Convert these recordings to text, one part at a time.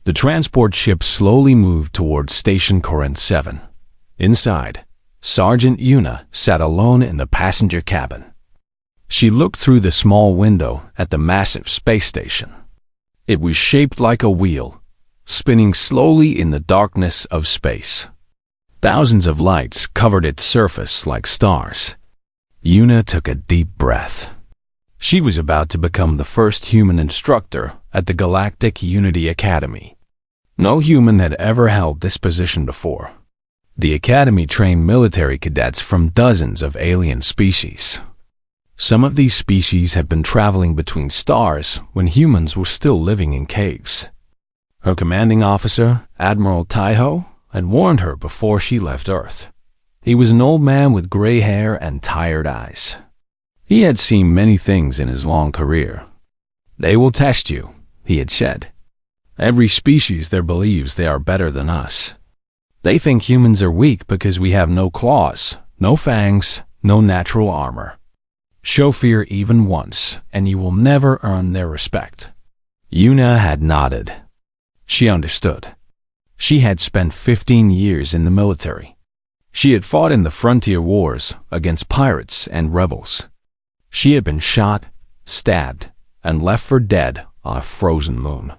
The transport ship slowly moved towards Station Corinth 7. Inside, Sergeant Una sat alone in the passenger cabin. She looked through the small window at the massive space station. It was shaped like a wheel, spinning slowly in the darkness of space. Thousands of lights covered its surface like stars. Una took a deep breath. She was about to become the first human instructor at the Galactic Unity Academy. No human had ever held this position before. The academy trained military cadets from dozens of alien species. Some of these species had been traveling between stars when humans were still living in caves. Her commanding officer, Admiral Taiho, had warned her before she left Earth. He was an old man with gray hair and tired eyes. He had seen many things in his long career. "They will test you," he had said. "Every species there believes they are better than us. They think humans are weak because we have no claws, no fangs, no natural armor. Show fear even once, and you will never earn their respect." Una had nodded. She understood. She had spent 15 years in the military. She had fought in the frontier wars against pirates and rebels. She had been shot, stabbed, and left for dead on a frozen moon.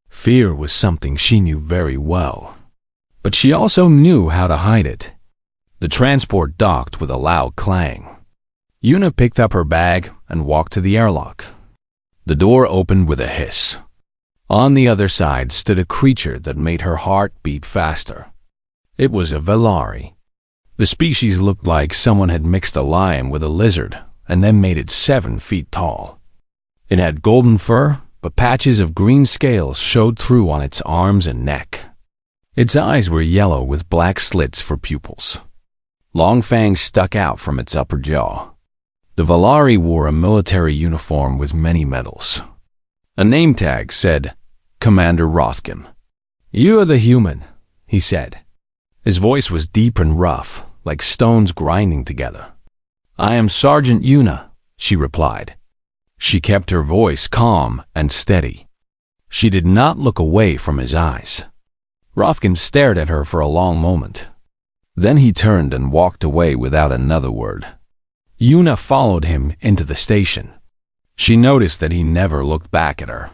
Fear was something she knew very well. But she also knew how to hide it. The transport docked with a loud clang. Una picked up her bag and walked to the airlock. The door opened with a hiss. On the other side stood a creature that made her heart beat faster. It was a Velari. The species looked like someone had mixed a lion with a lizard and then made it 7 feet tall. It had golden fur, but patches of green scales showed through on its arms and neck. Its eyes were yellow with black slits for pupils. Long fangs stuck out from its upper jaw. The Velari wore a military uniform with many medals. A name tag said, "Commander Rothkin." "You are the human," he said. His voice was deep and rough, like stones grinding together. "I am Sergeant Una," she replied. She kept her voice calm and steady. She did not look away from his eyes. Rothkin stared at her for a long moment. Then he turned and walked away without another word. Una followed him into the station. She noticed that he never looked back at her.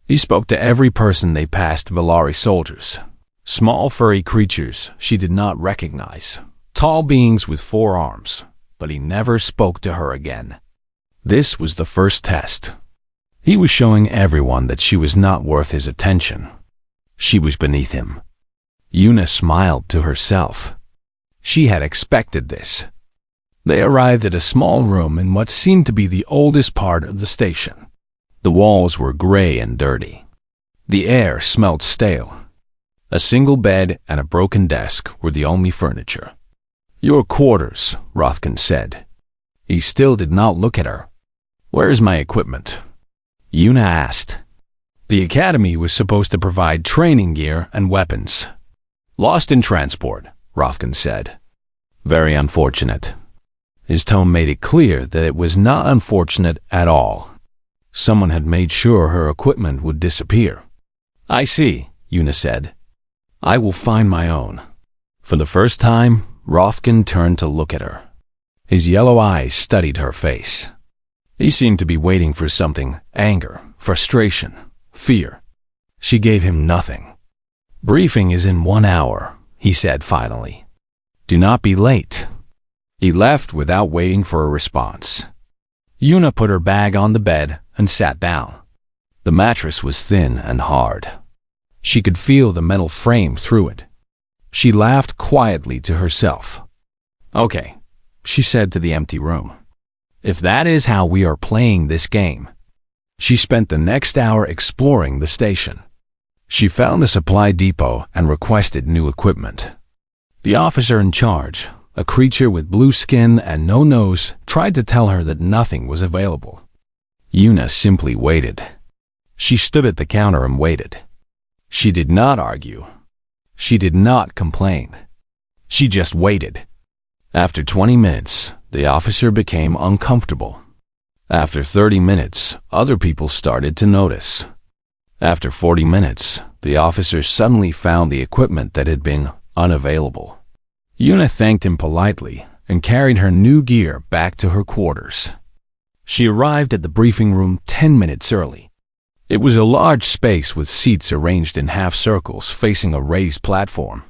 He spoke to every person they passed. Velari soldiers, small furry creatures she did not recognize, tall beings with 4 arms, but he never spoke to her again. This was the first test. He was showing everyone that she was not worth his attention. She was beneath him. Una smiled to herself. She had expected this. They arrived at a small room in what seemed to be the oldest part of the station. The walls were gray and dirty. The air smelled stale. A single bed and a broken desk were the only furniture. "Your quarters," Rothkin said. He still did not look at her. "Where is my equipment?" Una asked. The academy was supposed to provide training gear and weapons. "Lost in transport," Rothkin said. "Very unfortunate." His tone made it clear that it was not unfortunate at all. Someone had made sure her equipment would disappear. "I see," Una said. "I will find my own." For the first time, Rothkin turned to look at her. His yellow eyes studied her face. He seemed to be waiting for something: anger, frustration, fear. She gave him nothing. "Briefing is in 1 hour," he said finally. "Do not be late." He left without waiting for a response. Una put her bag on the bed and sat down. The mattress was thin and hard. She could feel the metal frame through it. She laughed quietly to herself. "Okay," she said to the empty room. "If that is how we are playing this game." She spent the next hour exploring the station. She found a supply depot and requested new equipment. The officer in charge, a creature with blue skin and no nose, tried to tell her that nothing was available. Una simply waited. She stood at the counter and waited. She did not argue. She did not complain. She just waited. After 20 minutes, the officer became uncomfortable. After 30 minutes, other people started to notice. After 40 minutes, the officer suddenly found the equipment that had been unavailable. Yuna thanked him politely and carried her new gear back to her quarters. She arrived at the briefing room 10 minutes early. It was a large space with seats arranged in half circles facing a raised platform.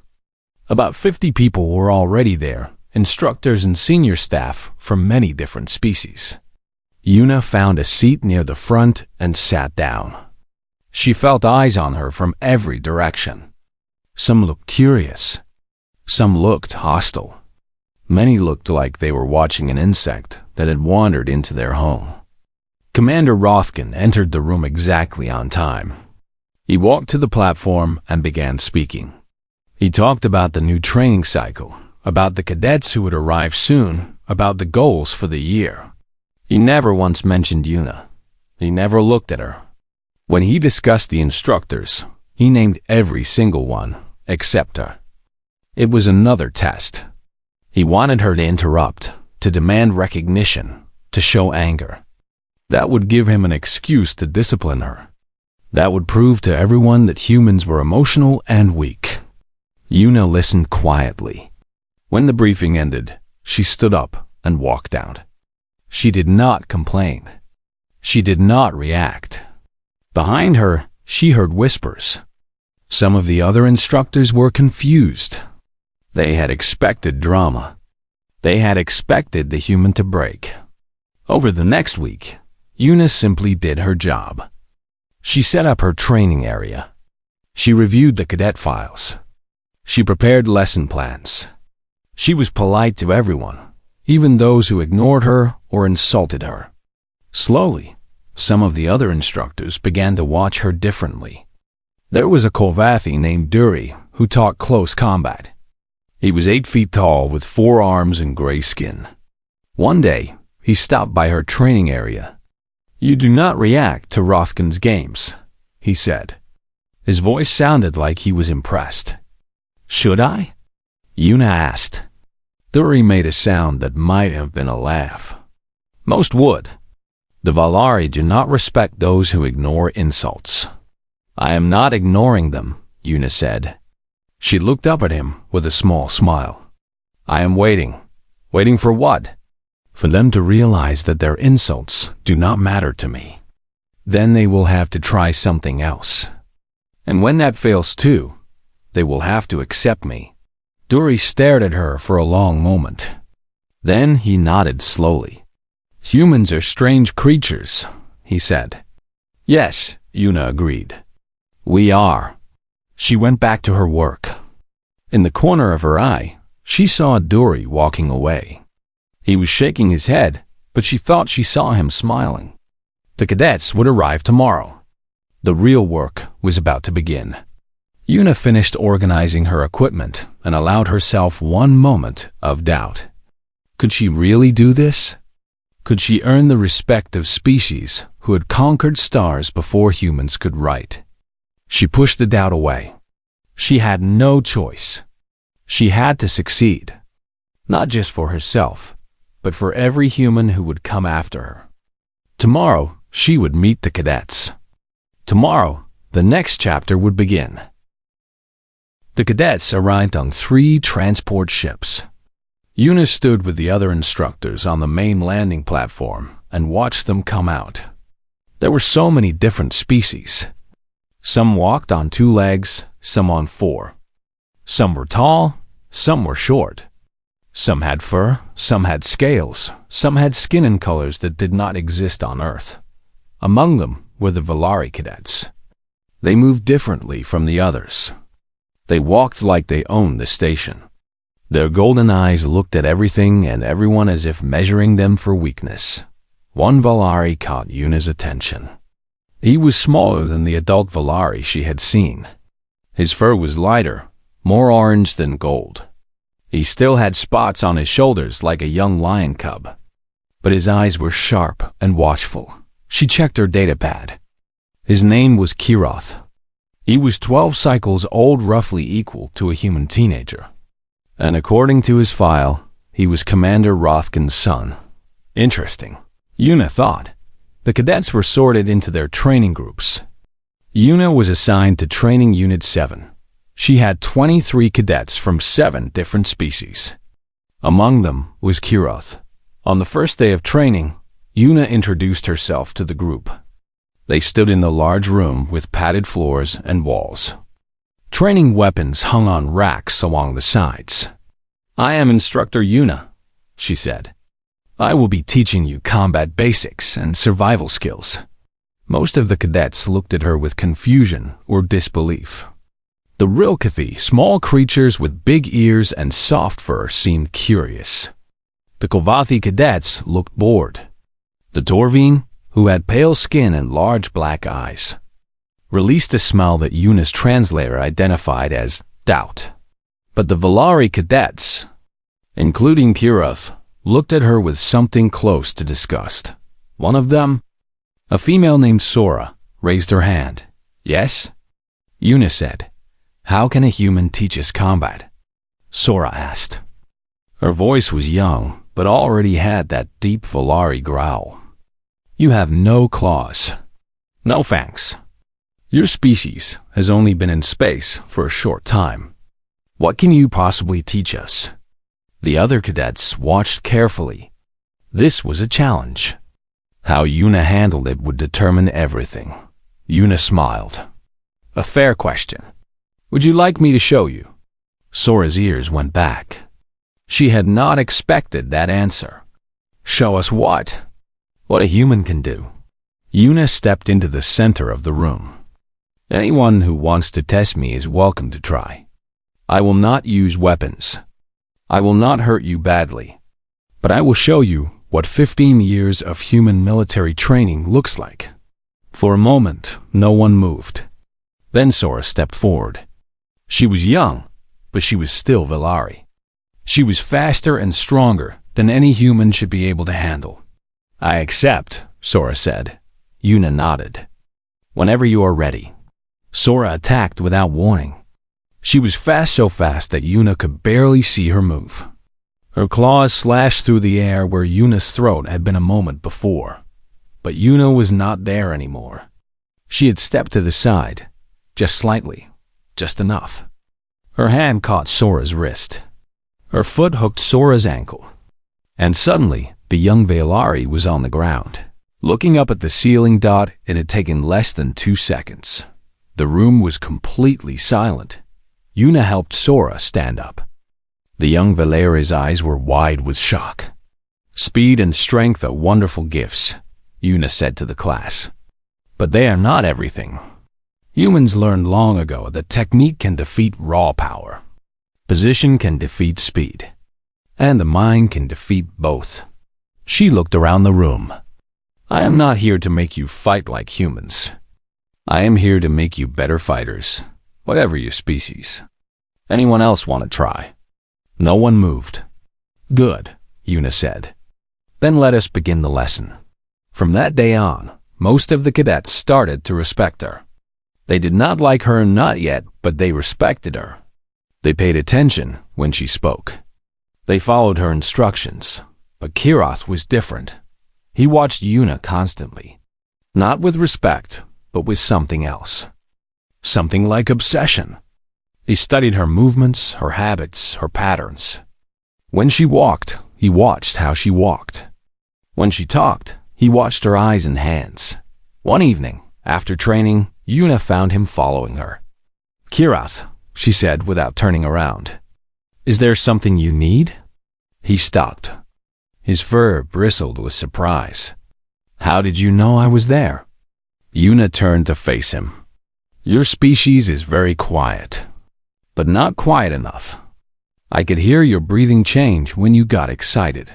About 50 people were already there, instructors and senior staff from many different species. Yuna found a seat near the front and sat down. She felt eyes on her from every direction. Some looked curious. Some looked hostile. Many looked like they were watching an insect that had wandered into their home. Commander Rothkin entered the room exactly on time. He walked to the platform and began speaking. He talked about the new training cycle, about the cadets who would arrive soon, about the goals for the year. He never once mentioned Yuna. He never looked at her. When he discussed the instructors, he named every single one except her. It was another test. He wanted her to interrupt, to demand recognition, to show anger. That would give him an excuse to discipline her. That would prove to everyone that humans were emotional and weak. Yuna listened quietly. When the briefing ended, she stood up and walked out. She did not complain. She did not react. Behind her, she heard whispers. Some of the other instructors were confused. They had expected drama. They had expected the human to break. Over the next week, Yuna simply did her job. She set up her training area. She reviewed the cadet files. She prepared lesson plans. She was polite to everyone, even those who ignored her or insulted her. Slowly, some of the other instructors began to watch her differently. There was a Kolvathi named Duri who taught close combat. He was 8 feet tall with 4 arms and gray skin. One day, he stopped by her training area. "You do not react to Rothkin's games," he said. His voice sounded like he was impressed. "Should I?" Yuna asked. Duri made a sound that might have been a laugh. "Most would. The Valari do not respect those who ignore insults." "I am not ignoring them," Yuna said. She looked up at him with a small smile. "I am waiting. Waiting for what?" "For them to realize that their insults do not matter to me. Then they will have to try something else. And when that fails too, they will have to accept me." Duri stared at her for a long moment. Then he nodded slowly. "Humans are strange creatures," he said. "Yes," Yuna agreed. "We are." She went back to her work. In the corner of her eye, she saw Duri walking away. He was shaking his head, but she thought she saw him smiling. The cadets would arrive tomorrow. The real work was about to begin. Yuna finished organizing her equipment and allowed herself one moment of doubt. Could she really do this? Could she earn the respect of species who had conquered stars before humans could write? She pushed the doubt away. She had no choice. She had to succeed, not just for herself, but for every human who would come after her. Tomorrow, she would meet the cadets. Tomorrow, the next chapter would begin. The cadets arrived on 3 transport ships. Yuna stood with the other instructors on the main landing platform and watched them come out. There were so many different species. Some walked on 2 legs, some on 4. Some were tall, some were short. Some had fur, some had scales, some had skin in colors that did not exist on Earth. Among them were the Valari cadets. They moved differently from the others. They walked like they owned the station. Their golden eyes looked at everything and everyone as if measuring them for weakness. One Valari caught Yuna's attention. He was smaller than the adult Valari she had seen. His fur was lighter, more orange than gold. He still had spots on his shoulders like a young lion cub. But his eyes were sharp and watchful. She checked her datapad. His name was Kiroth. He was 12 cycles old, roughly equal to a human teenager. And according to his file, he was Commander Rothkin's son. Interesting, Yuna thought. The cadets were sorted into their training groups. Yuna was assigned to Training Unit 7. She had 23 cadets from 7 different species. Among them was Kiroth. On the first day of training, Yuna introduced herself to the group. They stood in the large room with padded floors and walls. Training weapons hung on racks along the sides. "I am Instructor Yuna," she said. "I will be teaching you combat basics and survival skills." Most of the cadets looked at her with confusion or disbelief. The Rilkathi, small creatures with big ears and soft fur, seemed curious. The Kovathi cadets looked bored. The Dorveen, who had pale skin and large black eyes, released a smell that Yuna's translator identified as doubt. But the Valari cadets, including Kiroth, looked at her with something close to disgust. One of them, a female named Sora, raised her hand. "Yes?" Yuna said. "How can a human teach us combat?" Sora asked. Her voice was young, but already had that deep Valari growl. "You have no claws. No fangs. Your species has only been in space for a short time. What can you possibly teach us?" The other cadets watched carefully. This was a challenge. How Yuna handled it would determine everything. Yuna smiled. "A fair question. Would you like me to show you?" Sora's ears went back. She had not expected that answer. "Show us what?" "What a human can do." Yuna stepped into the center of the room. "Anyone who wants to test me is welcome to try. I will not use weapons. I will not hurt you badly. But I will show you what 15 years of human military training looks like." For a moment, no one moved. Then Sora stepped forward. She was young, but she was still Valari. She was faster and stronger than any human should be able to handle. "I accept," Sora said. Yuna nodded. "Whenever you are ready." Sora attacked without warning. She was fast, so fast that Yuna could barely see her move. Her claws slashed through the air where Yuna's throat had been a moment before. But Yuna was not there anymore. She had stepped to the side, just slightly, just enough. Her hand caught Sora's wrist. Her foot hooked Sora's ankle. And suddenly, the young Valari was on the ground. Looking up at the ceiling dot, it had taken less than 2 seconds. The room was completely silent. Yuna helped Sora stand up. The young Valari's eyes were wide with shock. "Speed and strength are wonderful gifts," Yuna said to the class. "But they are not everything. Humans learned long ago that technique can defeat raw power. Position can defeat speed. And the mind can defeat both." She looked around the room. "I am not here to make you fight like humans. I am here to make you better fighters, whatever your species. Anyone else want to try?" No one moved. "Good," Yuna said. "Then let us begin the lesson." From that day on, most of the cadets started to respect her. They did not like her, not yet, but they respected her. They paid attention when she spoke. They followed her instructions, but Kiroth was different. He watched Yuna constantly, not with respect, but with something else. Something like obsession. He studied her movements, her habits, her patterns. When she walked, he watched how she walked. When she talked, he watched her eyes and hands. One evening, after training, Yuna found him following her. "Kiroth," she said without turning around. "Is there something you need?" He stopped. His fur bristled with surprise. "How did you know I was there?" Yuna turned to face him. "Your species is very quiet, but not quiet enough. I could hear your breathing change when you got excited."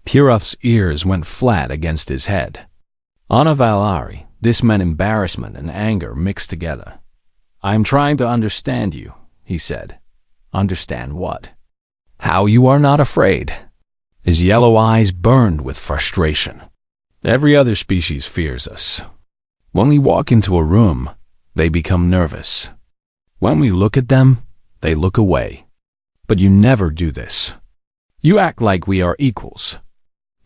Kiroth's ears went flat against his head. On a Valari, this meant embarrassment and anger mixed together. "I am trying to understand you," he said. "Understand what?" "How you are not afraid." His yellow eyes burned with frustration. "Every other species fears us. When we walk into a room, they become nervous. When we look at them, they look away. But you never do this. You act like we are equals."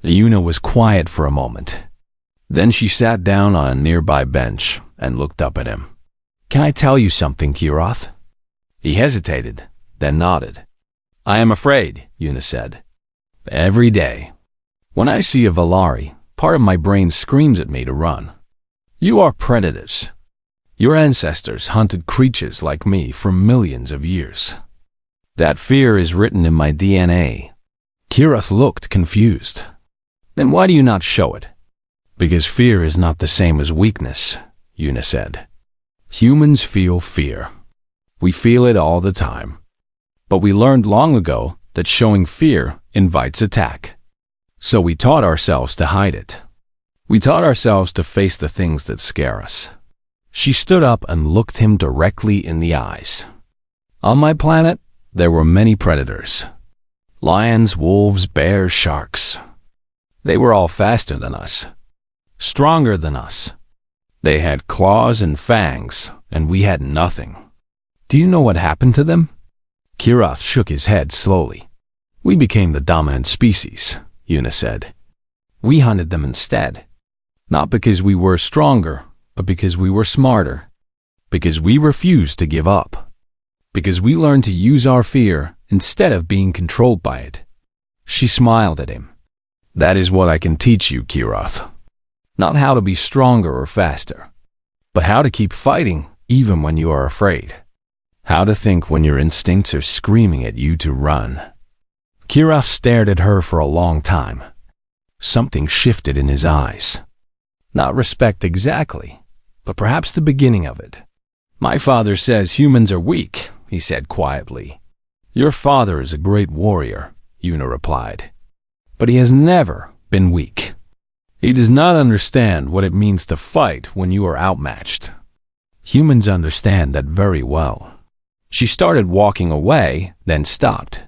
Yuna was quiet for a moment. Then she sat down on a nearby bench and looked up at him. Can I tell you something, Kiroth? He hesitated, then nodded. I am afraid, Yuna said. Every day. When I see a Valari, part of my brain screams at me to run. You are predators. Your ancestors hunted creatures like me for millions of years. That fear is written in my DNA. Kiroth looked confused. Then why do you not show it? Because fear is not the same as weakness, Yuna said. Humans feel fear. We feel it all the time. But we learned long ago that showing fear invites attack. So we taught ourselves to hide it. We taught ourselves to face the things that scare us. She stood up and looked him directly in the eyes. On my planet, there were many predators. Lions, wolves, bears, sharks. They were all faster than us. Stronger than us. They had claws and fangs, and we had nothing. Do you know what happened to them? Kiroth shook his head slowly. We became the dominant species, Yuna said. We hunted them instead. Not because we were stronger, but because we were smarter. Because we refused to give up. Because we learned to use our fear instead of being controlled by it. She smiled at him. That is what I can teach you, Kiroth. Not how to be stronger or faster, but how to keep fighting even when you are afraid. How to think when your instincts are screaming at you to run. Kiroth stared at her for a long time. Something shifted in his eyes. Not respect exactly, but perhaps the beginning of it. My father says humans are weak, he said quietly. Your father is a great warrior, Yuna replied. But he has never been weak. He does not understand what it means to fight when you are outmatched. Humans understand that very well. She started walking away, then stopped.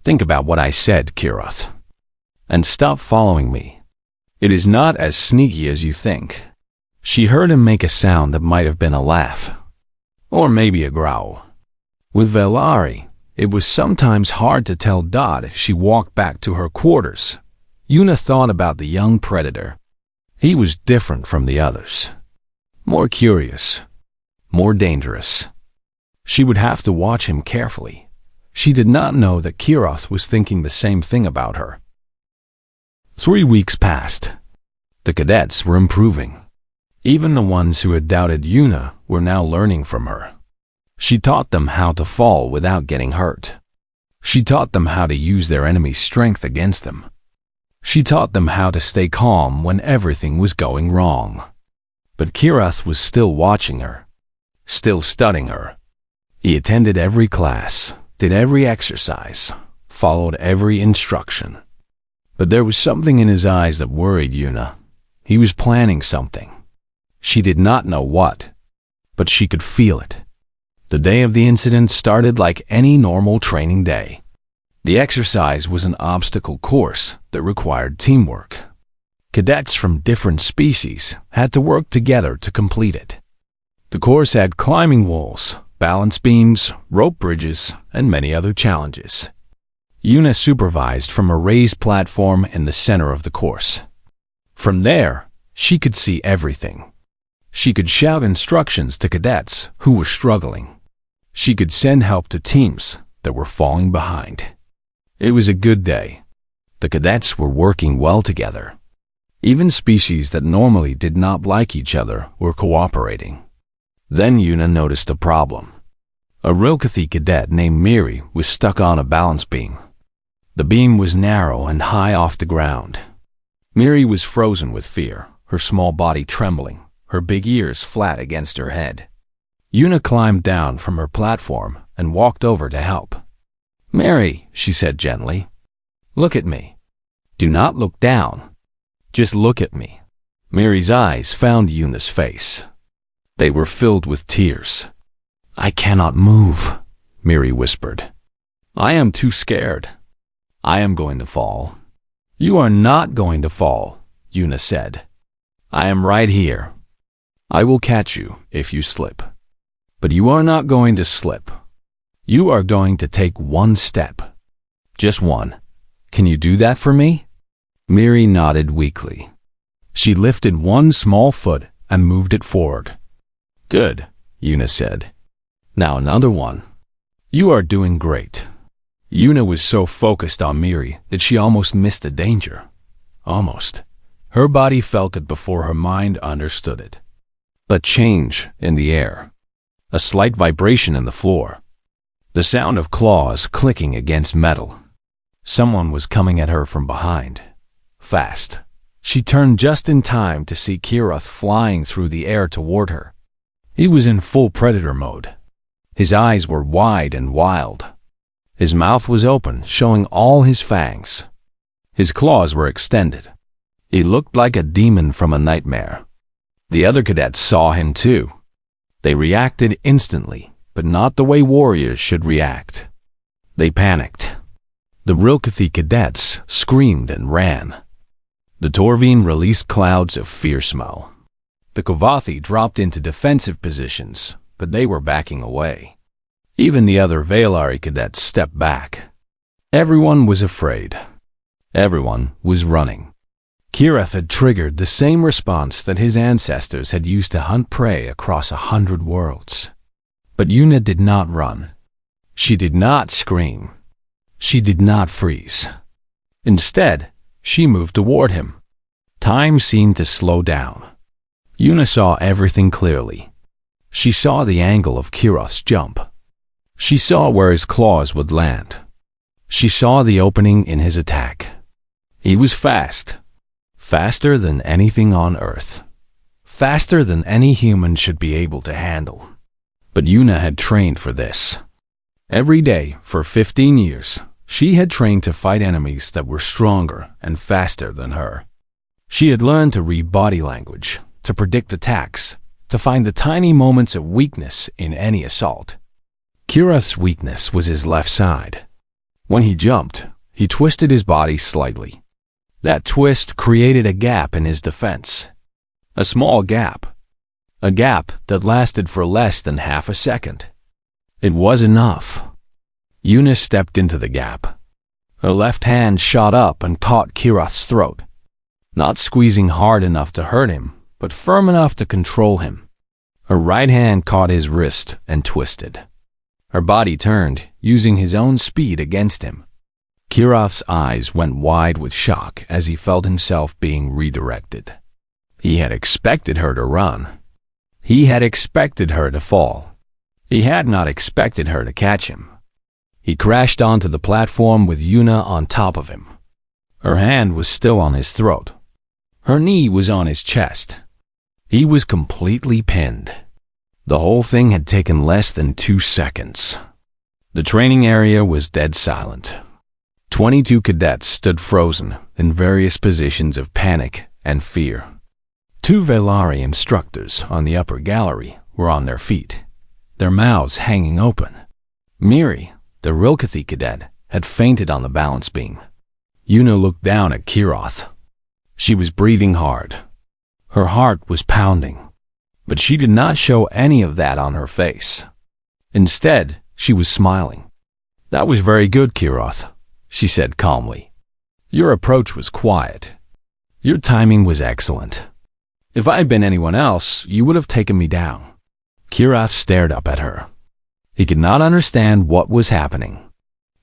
Think about what I said, Kiroth. And stop following me. It is not as sneaky as you think. She heard him make a sound that might have been a laugh. Or maybe a growl. With Valari, it was sometimes hard to tell Dot as she walked back to her quarters. Yuna thought about the young predator. He was different from the others. More curious. More dangerous. She would have to watch him carefully. She did not know that Kiroth was thinking the same thing about her. 3 weeks passed. The cadets were improving. Even the ones who had doubted Yuna were now learning from her. She taught them how to fall without getting hurt. She taught them how to use their enemy's strength against them. She taught them how to stay calm when everything was going wrong. But Kiroth was still watching her, still studying her. He attended every class, did every exercise, followed every instruction. But there was something in his eyes that worried Yuna. He was planning something. She did not know what, but she could feel it. The day of the incident started like any normal training day. The exercise was an obstacle course that required teamwork. Cadets from different species had to work together to complete it. The course had climbing walls, balance beams, rope bridges, and many other challenges. Yuna supervised from a raised platform in the center of the course. From there, she could see everything. She could shout instructions to cadets who were struggling. She could send help to teams that were falling behind. It was a good day. The cadets were working well together. Even species that normally did not like each other were cooperating. Then Yuna noticed a problem. A Rilkathi cadet named Miri was stuck on a balance beam. The beam was narrow and high off the ground. Miri was frozen with fear, her small body trembling, her big ears flat against her head. Yuna climbed down from her platform and walked over to help. Mary, she said gently, look at me. Do not look down. Just look at me. Mary's eyes found Yuna's face. They were filled with tears. I cannot move, Mary whispered. I am too scared. I am going to fall. You are not going to fall, Yuna said. I am right here. I will catch you if you slip. But you are not going to slip. You are going to take one step. Just one. Can you do that for me? Miri nodded weakly. She lifted one small foot and moved it forward. Good, Yuna said. Now another one. You are doing great. Yuna was so focused on Miri that she almost missed the danger. Almost. Her body felt it before her mind understood it. A change in the air. A slight vibration in the floor. The sound of claws clicking against metal. Someone was coming at her from behind. Fast. She turned just in time to see Kirath flying through the air toward her. He was in full predator mode. His eyes were wide and wild. His mouth was open, showing all his fangs. His claws were extended. He looked like a demon from a nightmare. The other cadets saw him too. They reacted instantly, but not the way warriors should react. They panicked. The Rilkathi cadets screamed and ran. The Torvine released clouds of fear smell. The Kovathi dropped into defensive positions, but they were backing away. Even the other Valari cadets stepped back. Everyone was afraid. Everyone was running. Kirath had triggered the same response that his ancestors had used to hunt prey across 100 worlds. But Yuna did not run. She did not scream. She did not freeze. Instead, she moved toward him. Time seemed to slow down. Yuna saw everything clearly. She saw the angle of Kirath's jump. She saw where his claws would land. She saw the opening in his attack. He was fast. Faster than anything on Earth. Faster than any human should be able to handle. But Yuna had trained for this. Every day, for 15 years, she had trained to fight enemies that were stronger and faster than her. She had learned to read body language, to predict attacks, to find the tiny moments of weakness in any assault. Kirath's weakness was his left side. When he jumped, he twisted his body slightly. That twist created a gap in his defense. A small gap. A gap that lasted for less than half a second. It was enough. Yuna stepped into the gap. Her left hand shot up and caught Kirath's throat. Not squeezing hard enough to hurt him, but firm enough to control him. Her right hand caught his wrist and twisted. Her body turned, using his own speed against him. Kirath's eyes went wide with shock as he felt himself being redirected. He had expected her to run. He had expected her to fall. He had not expected her to catch him. He crashed onto the platform with Yuna on top of him. Her hand was still on his throat. Her knee was on his chest. He was completely pinned. The whole thing had taken less than 2 seconds. The training area was dead silent. 22 cadets stood frozen in various positions of panic and fear. 2 Valari instructors on the upper gallery were on their feet, their mouths hanging open. Miri, the Rilkathi cadet, had fainted on the balance beam. Yuna looked down at Kirath. She was breathing hard. Her heart was pounding, but she did not show any of that on her face. Instead, she was smiling. "That was very good, Kirath," she said calmly. "Your approach was quiet. Your timing was excellent. If I had been anyone else, you would have taken me down." Kirath stared up at her. He could not understand what was happening.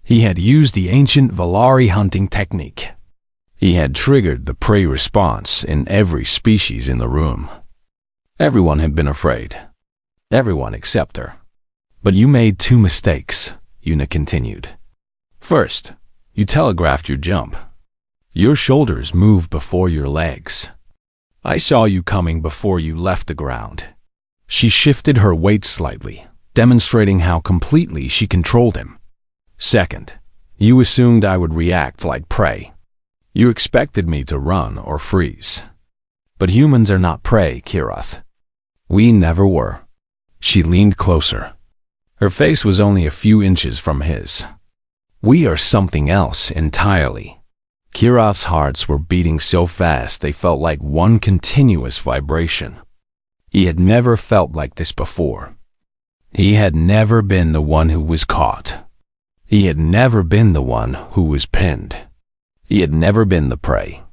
He had used the ancient Valari hunting technique. He had triggered the prey response in every species in the room. Everyone had been afraid. Everyone except her. "But you made 2 mistakes," Yuna continued. "First, you telegraphed your jump. Your shoulders moved before your legs. I saw you coming before you left the ground." She shifted her weight slightly, demonstrating how completely she controlled him. "Second, you assumed I would react like prey. You expected me to run or freeze. But humans are not prey, Kirath. We never were." She leaned closer. Her face was only a few inches from his. "We are something else entirely." Kirath's hearts were beating so fast they felt like one continuous vibration. He had never felt like this before. He had never been the one who was caught. He had never been the one who was pinned. He had never been the prey.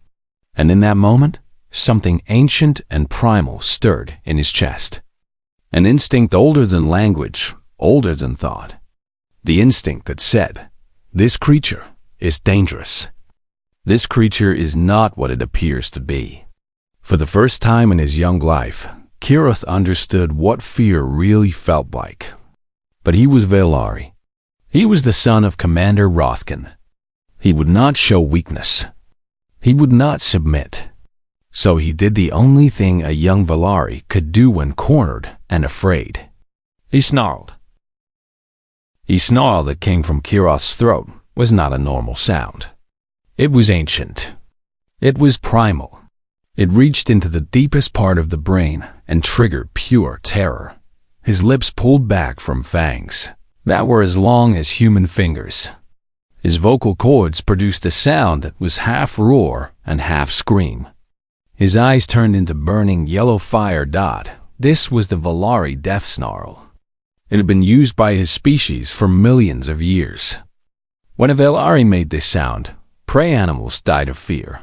And in that moment, something ancient and primal stirred in his chest. An instinct older than language, older than thought. The instinct that said, "This creature is dangerous. This creature is not what it appears to be." For the first time in his young life, Kirith understood what fear really felt like. But he was Velari. He was the son of Commander Rothkin. He would not show weakness. He would not submit. So he did the only thing a young Velari could do when cornered and afraid. He snarled. The snarl that came from Kirith's throat was not a normal sound. It was ancient. It was primal. It reached into the deepest part of the brain and triggered pure terror. His lips pulled back from fangs that were as long as human fingers. His vocal cords produced a sound that was half roar and half scream. His eyes turned into burning yellow fire. This was the Velari death snarl. It had been used by his species for millions of years. When a Velari made this sound, prey animals died of fear.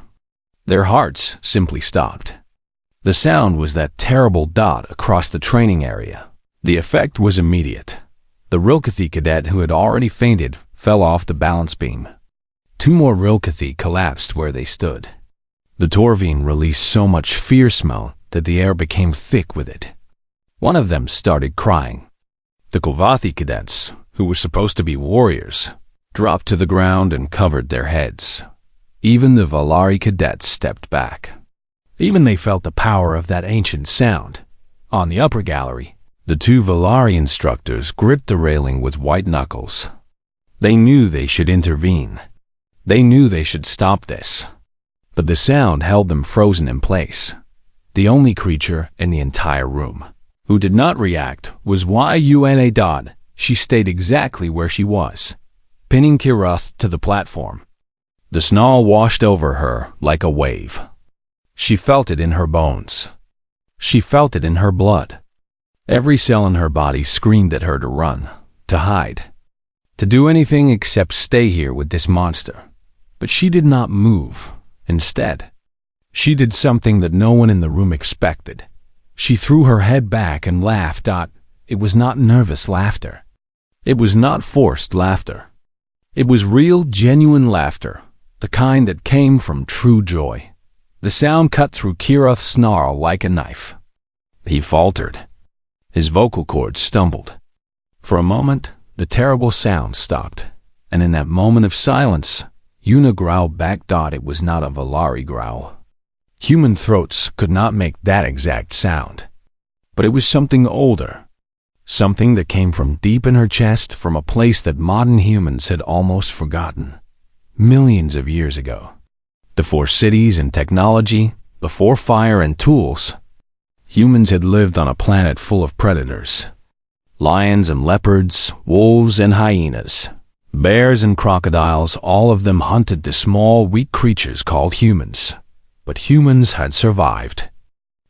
Their hearts simply stopped. The sound was that terrible dot across the training area. The effect was immediate. The Rilkethi cadet who had already fainted fell off the balance beam. 2 more Rilkethi collapsed where they stood. The Torvine released so much fear smell that the air became thick with it. One of them started crying. The Kovathi cadets, who were supposed to be warriors, dropped to the ground and covered their heads. Even the Velari cadets stepped back. Even they felt the power of that ancient sound. On the upper gallery, the 2 Velari instructors gripped the railing with white knuckles. They knew they should intervene. They knew they should stop this. But the sound held them frozen in place. The only creature in the entire room who did not react was Yuna. She stayed exactly where she was, pinning Kirith to the platform. The snarl washed over her like a wave. She felt it in her bones. She felt it in her blood. Every cell in her body screamed at her to run, to hide, to do anything except stay here with this monster. But she did not move. Instead, she did something that no one in the room expected. She threw her head back and laughed. It was not nervous laughter. It was not forced laughter. It was real, genuine laughter, the kind that came from true joy. The sound cut through Kirith's snarl like a knife. He faltered. His vocal cords stumbled. For a moment, the terrible sound stopped, and in that moment of silence, Yuna growled back. It was not a Velari growl. Human throats could not make that exact sound. But it was something older. Something that came from deep in her chest, from a place that modern humans had almost forgotten. Millions of years ago. Before cities and technology, before fire and tools, humans had lived on a planet full of predators. Lions and leopards, wolves and hyenas, bears and crocodiles, all of them hunted the small, weak creatures called humans. But humans had survived.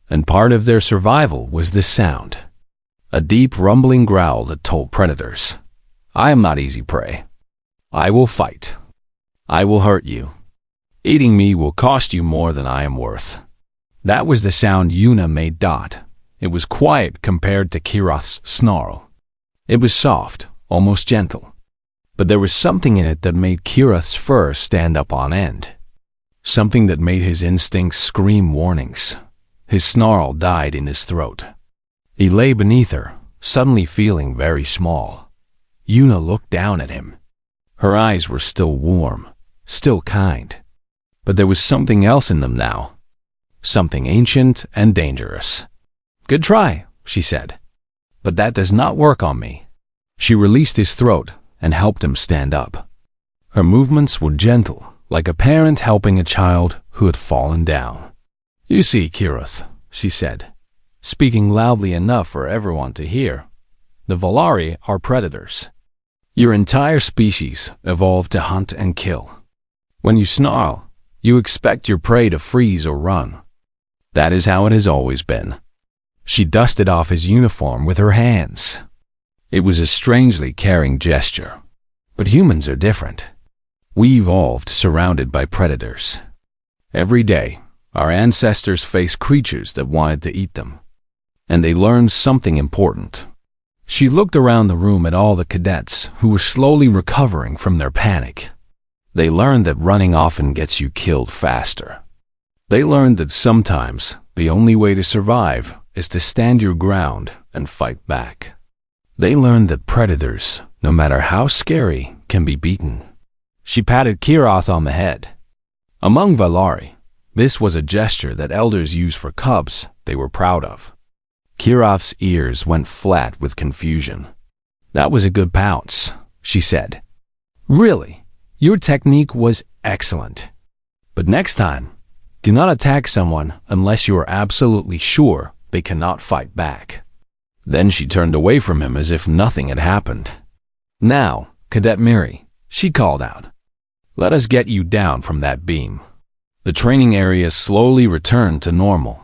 And part of their survival was this sound. A deep, rumbling growl that told predators, "I am not easy prey. I will fight. I will hurt you. Eating me will cost you more than I am worth." That was the sound Yuna made. It was quiet compared to Kirith's snarl. It was soft, almost gentle. But there was something in it that made Kirith's fur stand up on end. Something that made his instincts scream warnings. His snarl died in his throat. He lay beneath her, suddenly feeling very small. Yuna looked down at him. Her eyes were still warm, still kind. But there was something else in them now. Something ancient and dangerous. "Good try," she said. "But that does not work on me." She released his throat and helped him stand up. Her movements were gentle, like a parent helping a child who had fallen down. "You see, Kirith," she said, speaking loudly enough for everyone to hear, "the Velari are predators. Your entire species evolved to hunt and kill. When you snarl, you expect your prey to freeze or run. That is how it has always been." She dusted off his uniform with her hands. It was a strangely caring gesture. But humans are different. We evolved surrounded by predators. Every day, our ancestors faced creatures that wanted to eat them. And they learned something important. She looked around the room at all the cadets who were slowly recovering from their panic. They learned that running often gets you killed faster. They learned that sometimes the only way to survive is to stand your ground and fight back. They learned that predators, no matter how scary, can be beaten. She patted Kirath on the head. Among Valari, this was a gesture that elders use for cubs they were proud of. Kirath's ears went flat with confusion. "That was a good pounce," she said. "Really, your technique was excellent. But next time, do not attack someone unless you are absolutely sure they cannot fight back." Then she turned away from him as if nothing had happened. "Now, Cadet Miri," she called out, "let us get you down from that beam." The training area slowly returned to normal.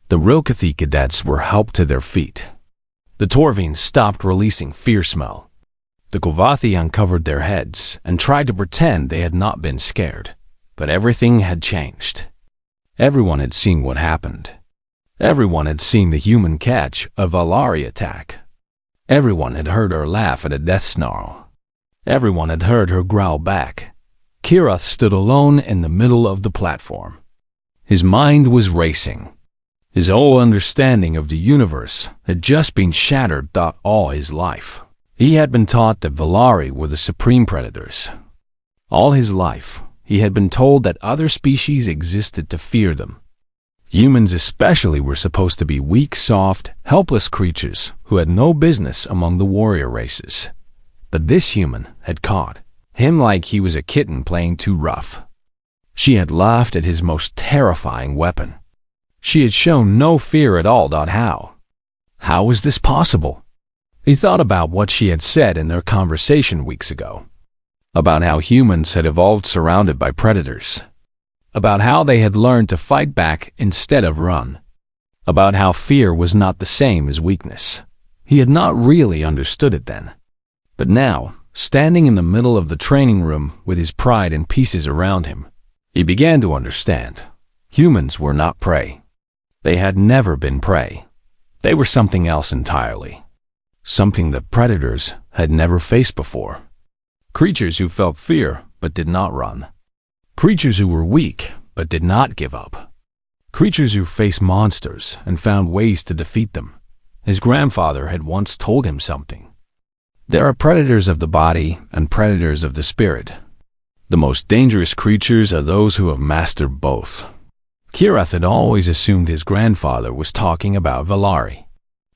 The Rilkathi cadets were helped to their feet. The Torvines stopped releasing fear smell. The Kovathi uncovered their heads and tried to pretend they had not been scared, but everything had changed. Everyone had seen what happened. Everyone had seen the human catch a Valari attack. Everyone had heard her laugh at a death snarl. Everyone had heard her growl back. Kirath stood alone in the middle of the platform. His mind was racing. His whole understanding of the universe had just been shattered all his life. He had been taught that Valari were the supreme predators. All his life, he had been told that other species existed to fear them. Humans especially were supposed to be weak, soft, helpless creatures who had no business among the warrior races. But this human had caught him like he was a kitten playing too rough. She had laughed at his most terrifying weapon. She had shown no fear at all. How was this possible? He thought about what she had said in their conversation weeks ago, about how humans had evolved surrounded by predators, about how they had learned to fight back instead of run, about how fear was not the same as weakness. He had not really understood it then. But now, standing in the middle of the training room with his pride in pieces around him, he began to understand. Humans were not prey. They had never been prey. They were something else entirely. Something that predators had never faced before. Creatures who felt fear but did not run. Creatures who were weak but did not give up. Creatures who faced monsters and found ways to defeat them. His grandfather had once told him something. There are predators of the body and predators of the spirit. The most dangerous creatures are those who have mastered both. Kirath had always assumed his grandfather was talking about Valari.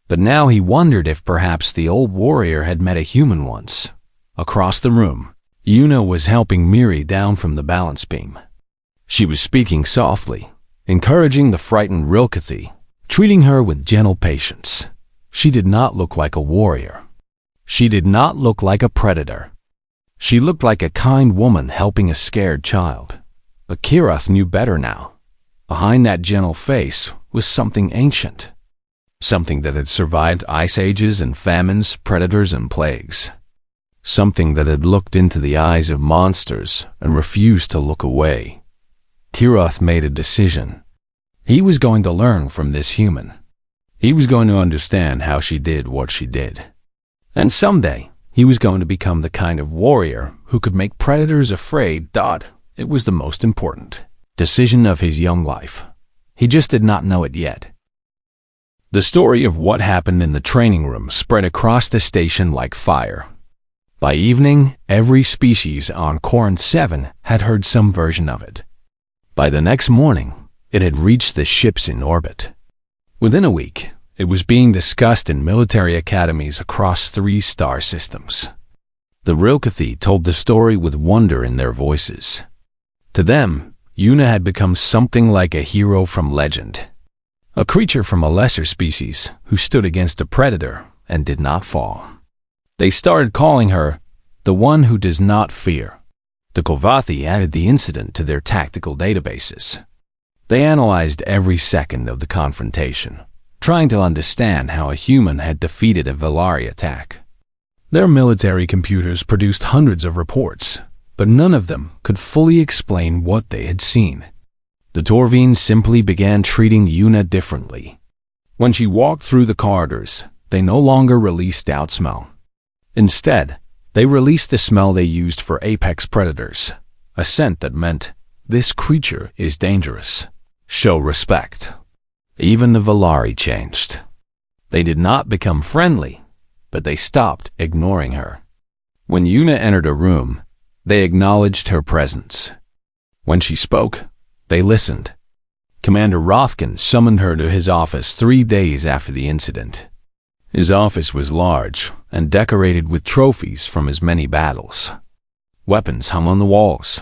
But now he wondered if perhaps the old warrior had met a human once. Across the room, Yuna was helping Miri down from the balance beam. She was speaking softly, encouraging the frightened Rilkathi, treating her with gentle patience. She did not look like a warrior. She did not look like a predator. She looked like a kind woman helping a scared child. But Kirath knew better now. Behind that gentle face was something ancient. Something that had survived ice ages and famines, predators and plagues. Something that had looked into the eyes of monsters and refused to look away. Kirath made a decision. He was going to learn from this human. He was going to understand how she did what she did. And someday, he was going to become the kind of warrior who could make predators afraid. It was the most important decision of his young life. He just did not know it yet. The story of what happened in the training room spread across the station like fire. By evening, every species on Corinth 7 had heard some version of it. By the next morning, it had reached the ships in orbit. Within a week, it was being discussed in military academies across 3 star systems. The Rilkathi told the story with wonder in their voices. To them, Yuna had become something like a hero from legend. A creature from a lesser species who stood against a predator and did not fall. They started calling her the one who does not fear. The Kovathi added the incident to their tactical databases. They analyzed every second of the confrontation, trying to understand how a human had defeated a Valari attack. Their military computers produced hundreds of reports, but none of them could fully explain what they had seen. The Torvines simply began treating Yuna differently. When she walked through the corridors, they no longer released out smell. Instead, they released the smell they used for apex predators, a scent that meant, "This creature is dangerous. Show respect." Even the Valari changed. They did not become friendly, but they stopped ignoring her. When Yuna entered a room, they acknowledged her presence. When she spoke, they listened. Commander Rothkin summoned her to his office 3 days after the incident. His office was large and decorated with trophies from his many battles. Weapons hung on the walls.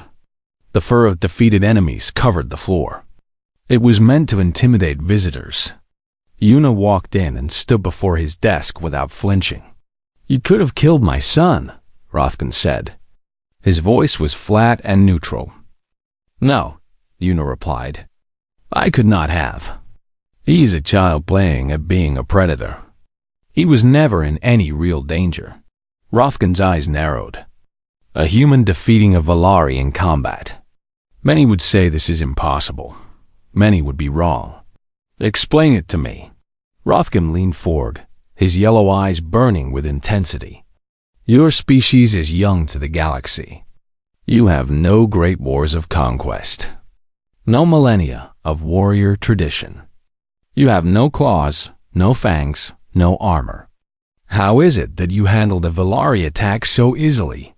The fur of defeated enemies covered the floor. It was meant to intimidate visitors. Yuna walked in and stood before his desk without flinching. "You could have killed my son," Rothkin said. His voice was flat and neutral. "No," Yuna replied. "I could not have. He's a child playing at being a predator. He was never in any real danger." Rothkin's eyes narrowed. A human defeating a Valari in combat. Many would say this is impossible. Many would be wrong. "Explain it to me." Rothkin leaned forward, his yellow eyes burning with intensity. "Your species is young to the galaxy. You have no great wars of conquest. No millennia of warrior tradition. You have no claws, no fangs, no armor. How is it that you handled a Valari attack so easily?"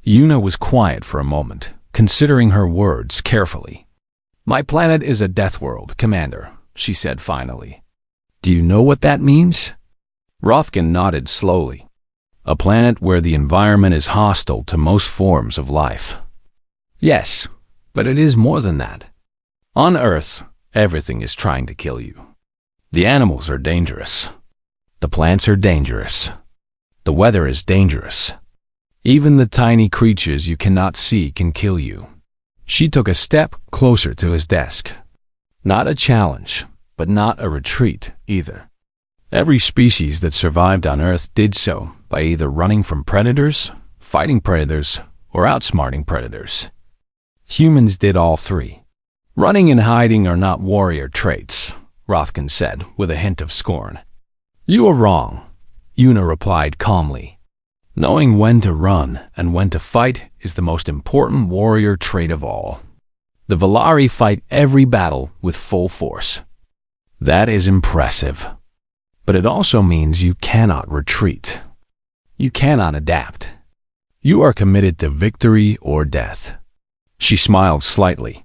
Yuna was quiet for a moment, considering her words carefully. "My planet is a death world, Commander," she said finally. "Do you know what that means?" Rothkin nodded slowly. "A planet where the environment is hostile to most forms of life." "Yes, but it is more than that. On Earth, everything is trying to kill you. The animals are dangerous. The plants are dangerous. The weather is dangerous. Even the tiny creatures you cannot see can kill you." She took a step closer to his desk. Not a challenge, but not a retreat either. Every species that survived on Earth did so by either running from predators, fighting predators, or outsmarting predators. Humans did all three. "Running and hiding are not warrior traits," Rothkin said with a hint of scorn. "You are wrong," Yuna replied calmly. "Knowing when to run and when to fight is the most important warrior trait of all. The Valari fight every battle with full force. That is impressive. But it also means you cannot retreat. You cannot adapt. You are committed to victory or death." She smiled slightly.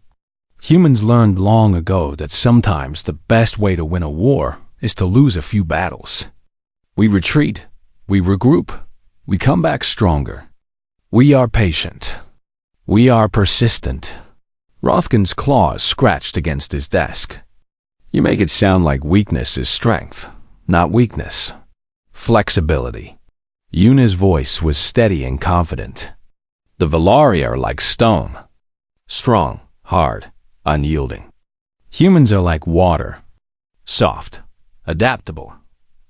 "Humans learned long ago that sometimes the best way to win a war is to lose a few battles. We retreat, we regroup, we come back stronger. We are patient. We are persistent." Rothkin's claws scratched against his desk. "You make it sound like weakness is strength, not weakness. Flexibility." Yuna's voice was steady and confident. "The Valari are like stone. Strong, hard, unyielding. Humans are like water. Soft, adaptable,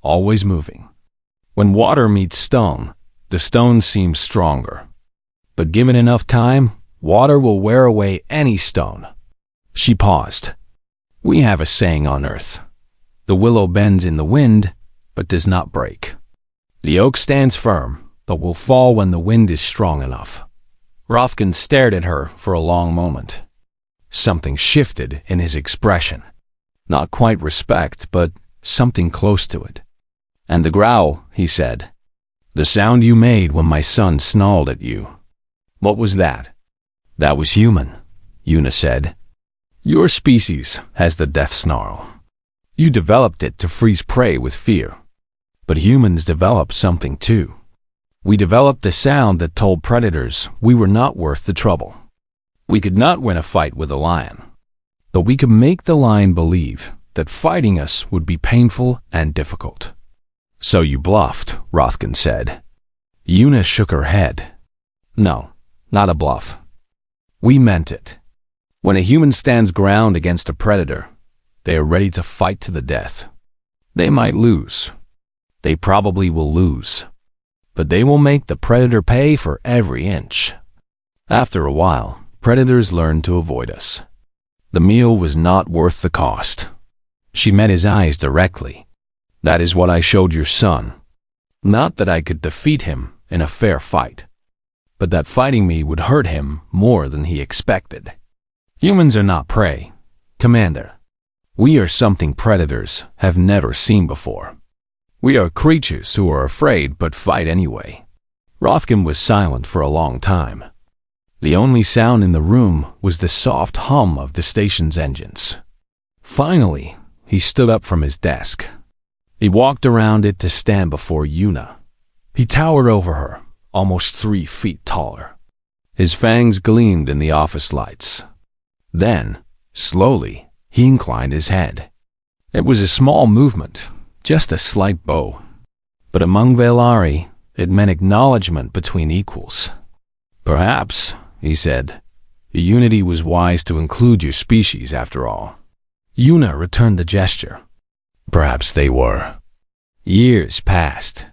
always moving. When water meets stone, the stone seems stronger. But given enough time, water will wear away any stone." She paused. "We have a saying on Earth. The willow bends in the wind, but does not break. The oak stands firm, but will fall when the wind is strong enough." Rothkin stared at her for a long moment. Something shifted in his expression. Not quite respect, but something close to it. "And the growl," he said. "The sound you made when my son snarled at you. What was that?" "That was human," Yuna said. "Your species has the death snarl. You developed it to freeze prey with fear. But humans developed something too. We developed a sound that told predators we were not worth the trouble. We could not win a fight with a lion, but we could make the lion believe that fighting us would be painful and difficult." "So you bluffed," Rothkin said. Yuna shook her head. "No, not a bluff. We meant it. When a human stands ground against a predator, they are ready to fight to the death. They might lose. They probably will lose. But they will make the predator pay for every inch. After a while, predators learn to avoid us. The meal was not worth the cost." She met his eyes directly. That is what I showed your son. Not that I could defeat him in a fair fight, but that fighting me would hurt him more than he expected. Humans are not prey, Commander. We are something predators have never seen before. We are creatures who are afraid but fight anyway. Rothkin was silent for a long time. The only sound in the room was the soft hum of the station's engines. Finally, he stood up from his desk. He walked around it to stand before Yuna. He towered over her, almost 3 feet taller. His fangs gleamed in the office lights. Then, slowly, he inclined his head. It was a small movement, just a slight bow. But among Velari, it meant acknowledgement between equals. Perhaps, he said, the unity was wise to include your species after all. Yuna returned the gesture. Perhaps they were. Years passed.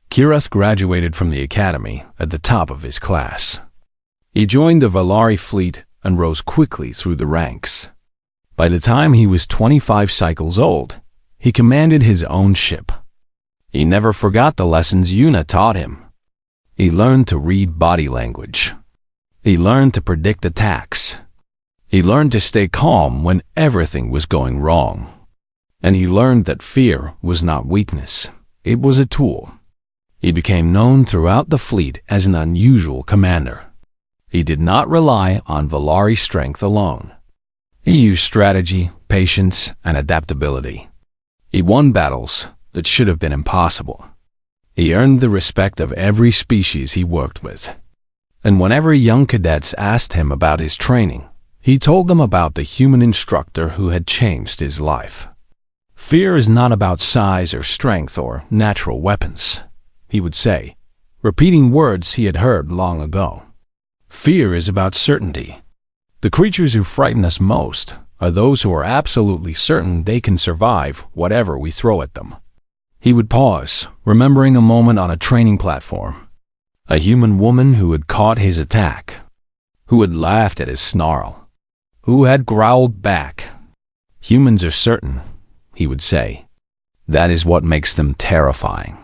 Kirath graduated from the academy at the top of his class. He joined the Velari fleet and rose quickly through the ranks. By the time he was 25 cycles old, he commanded his own ship. He never forgot the lessons Yuna taught him. He learned to read body language. He learned to predict attacks. He learned to stay calm when everything was going wrong. And he learned that fear was not weakness. It was a tool. He became known throughout the fleet as an unusual commander. He did not rely on Velari strength alone. He used strategy, patience, and adaptability. He won battles that should have been impossible. He earned the respect of every species he worked with. And whenever young cadets asked him about his training, he told them about the human instructor who had changed his life. Fear is not about size or strength or natural weapons, he would say, repeating words he had heard long ago. Fear is about certainty. The creatures who frighten us most are those who are absolutely certain they can survive whatever we throw at them. He would pause, remembering a moment on a training platform. A human woman who had caught his attack, who had laughed at his snarl, who had growled back. Humans are certain, he would say. That is what makes them terrifying.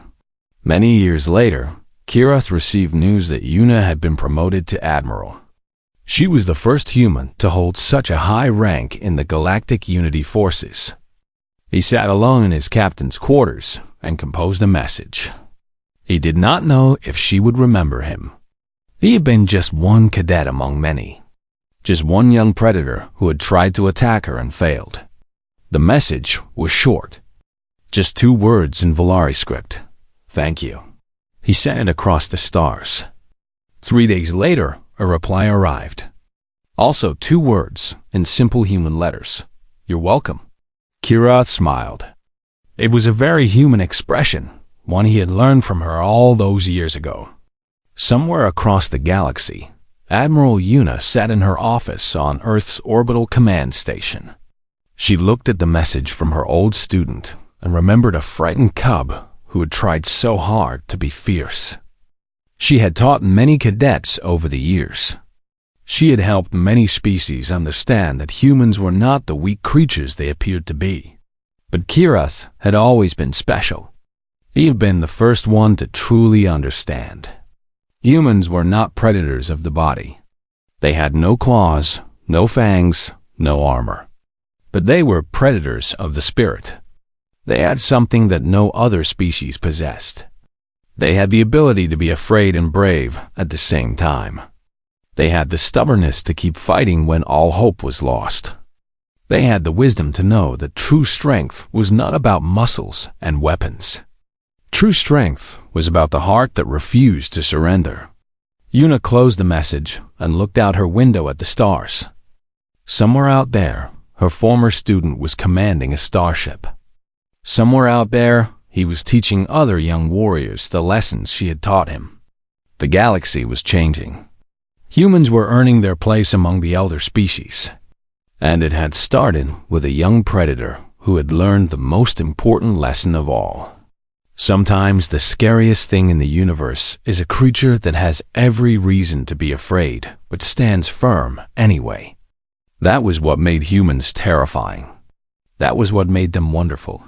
Many years later, Kirath received news that Yuna had been promoted to Admiral. She was the first human to hold such a high rank in the Galactic Unity Forces. He sat alone in his captain's quarters and composed a message. He did not know if she would remember him. He had been just one cadet among many. Just one young predator who had tried to attack her and failed. The message was short. Just 2 words in Velari script. Thank you. He sent it across the stars. 3 days later, a reply arrived. Also 2 words in simple human letters. You're welcome. Kirath smiled. It was a very human expression, one he had learned from her all those years ago. Somewhere across the galaxy, Admiral Yuna sat in her office on Earth's orbital command station. She looked at the message from her old student and remembered a frightened cub who had tried so hard to be fierce. She had taught many cadets over the years. She had helped many species understand that humans were not the weak creatures they appeared to be. But Kirath had always been special. He had been the first one to truly understand. Humans were not predators of the body. They had no claws, no fangs, no armor. But they were predators of the spirit. They had something that no other species possessed. They had the ability to be afraid and brave at the same time. They had the stubbornness to keep fighting when all hope was lost. They had the wisdom to know that true strength was not about muscles and weapons. True strength was about the heart that refused to surrender. Yuna closed the message and looked out her window at the stars. Somewhere out there, her former student was commanding a starship. Somewhere out there, he was teaching other young warriors the lessons she had taught him. The galaxy was changing. Humans were earning their place among the elder species. And it had started with a young predator who had learned the most important lesson of all. Sometimes the scariest thing in the universe is a creature that has every reason to be afraid, but stands firm anyway. That was what made humans terrifying. That was what made them wonderful.